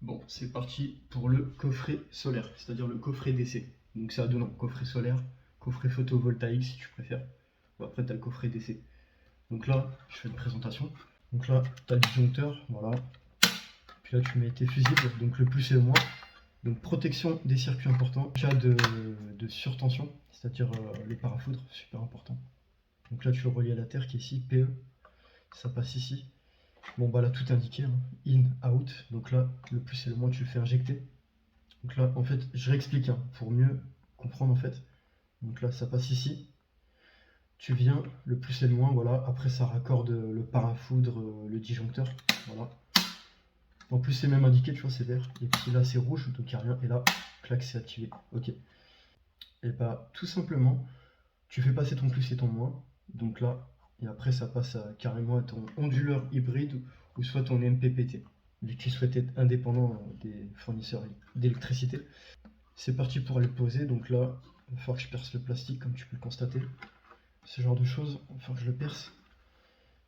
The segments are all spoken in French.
Bon, c'est parti pour le coffret solaire, c'est-à-dire le coffret DC. Donc ça a deux noms, coffret solaire, coffret photovoltaïque si tu préfères. Bon, après tu as le coffret DC. Donc là, je fais une présentation. Donc là, tu as le disjoncteur, voilà. Puis là, tu mets tes fusibles, donc le plus et le moins. Donc protection des circuits importants, cas de surtension, c'est-à-dire les parafoudres, super important. Donc là, tu le relis à la terre qui est ici, PE, ça passe ici. Bon bah là tout est indiqué, hein. In, out, donc là le plus et le moins tu le fais injecter. Donc là en fait je réexplique hein, pour mieux comprendre en fait. Donc là ça passe ici, tu viens, le plus et le moins, voilà, après ça raccorde le parafoudre, le disjoncteur, voilà. En plus c'est même indiqué, tu vois, c'est vert, et puis là c'est rouge, donc il n'y a rien, et là, clac, c'est activé, ok. Et bah tout simplement, tu fais passer ton plus et ton moins, donc là, et après ça passe carrément à ton onduleur hybride ou soit ton MPPT, vu que tu souhaites être indépendant des fournisseurs d'électricité. C'est parti pour aller poser, donc là, il va falloir que je perce le plastique comme tu peux le constater. Ce genre de choses, il va falloir que je le perce.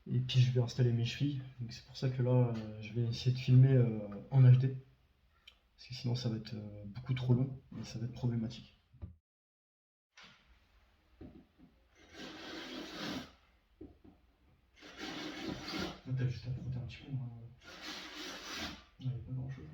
Et puis je vais installer mes chevilles, donc c'est pour ça que là, je vais essayer de filmer en HD, parce que sinon ça va être beaucoup trop long et ça va être problématique. T'as juste à frotter un petit peu, hein. Il n'y a pas grand chose.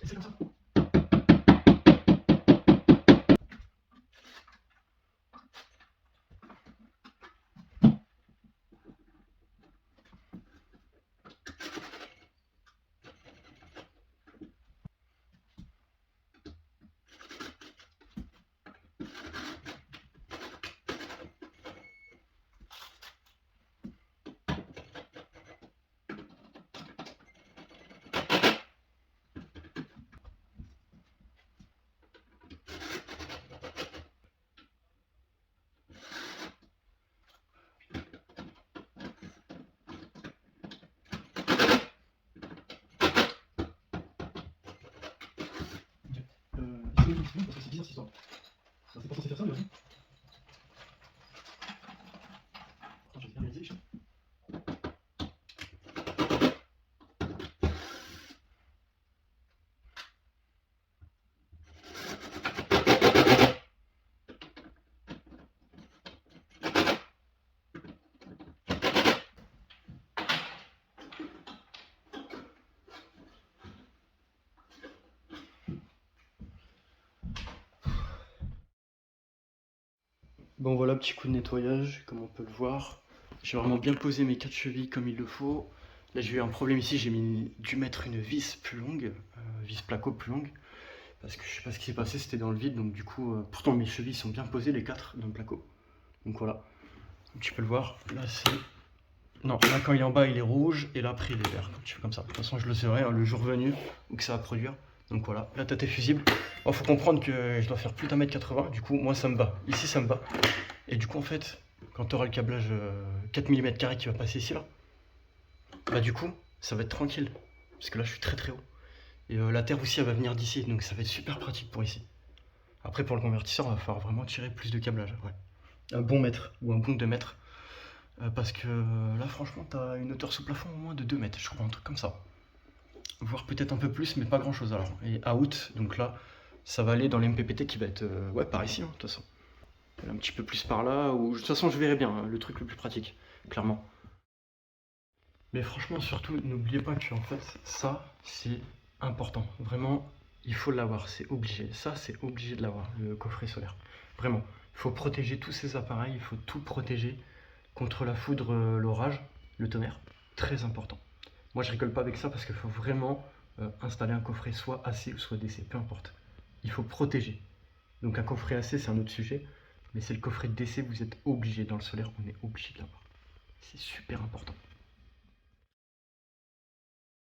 Et c'est comme ça. Parce que c'est bizarre cette histoire. C'est pas censé faire ça, mais vas-y. J'ai bien réalisé les choses. Bon voilà, petit coup de nettoyage, comme on peut le voir. J'ai vraiment bien posé mes 4 chevilles comme il le faut. Là j'ai eu un problème ici, j'ai dû mettre une vis plus longue, vis placo plus longue. Parce que je sais pas ce qui s'est passé, c'était dans le vide, donc du coup, pourtant mes chevilles sont bien posées, les 4 dans le placo. Donc voilà, comme tu peux le voir, là c'est... Non, là quand il est en bas il est rouge, et là après il est vert, quand tu fais comme ça. De toute façon je le saurai hein, le jour venu, où que ça va produire. Donc voilà, là t'as tes fusibles. Bon, faut comprendre que je dois faire plus d'1m80, du coup moi ça me va, ici ça me va. Et du coup en fait, quand tu auras le câblage 4 mm qui va passer ici là, bah du coup ça va être tranquille, parce que là je suis très très haut. Et la terre aussi elle va venir d'ici, donc ça va être super pratique pour ici. Après pour le convertisseur, il va falloir vraiment tirer plus de câblage, ouais. Un bon mètre, ou un bon 2 mètres. Parce que là franchement t'as une hauteur sous plafond au moins de 2 mètres, je crois, un truc comme ça. Voire peut-être un peu plus, mais pas grand chose alors. Et out, donc là, ça va aller dans l'MPPT qui va être, ouais, par ici, hein, de toute façon. Un petit peu plus par là, ou de toute façon je verrai bien, hein, le truc le plus pratique, clairement. Mais franchement, surtout, n'oubliez pas que en fait, ça, c'est important. Vraiment, il faut l'avoir, c'est obligé. Ça, c'est obligé de l'avoir, le coffret solaire. Vraiment, il faut protéger tous ces appareils, il faut tout protéger contre la foudre, l'orage, le tonnerre. Très important. Moi, je rigole pas avec ça parce qu'il faut vraiment installer un coffret soit AC ou soit DC, peu importe. Il faut protéger. Donc un coffret AC, c'est un autre sujet, mais c'est le coffret DC, vous êtes obligé dans le solaire, on est obligé de l'avoir. C'est super important.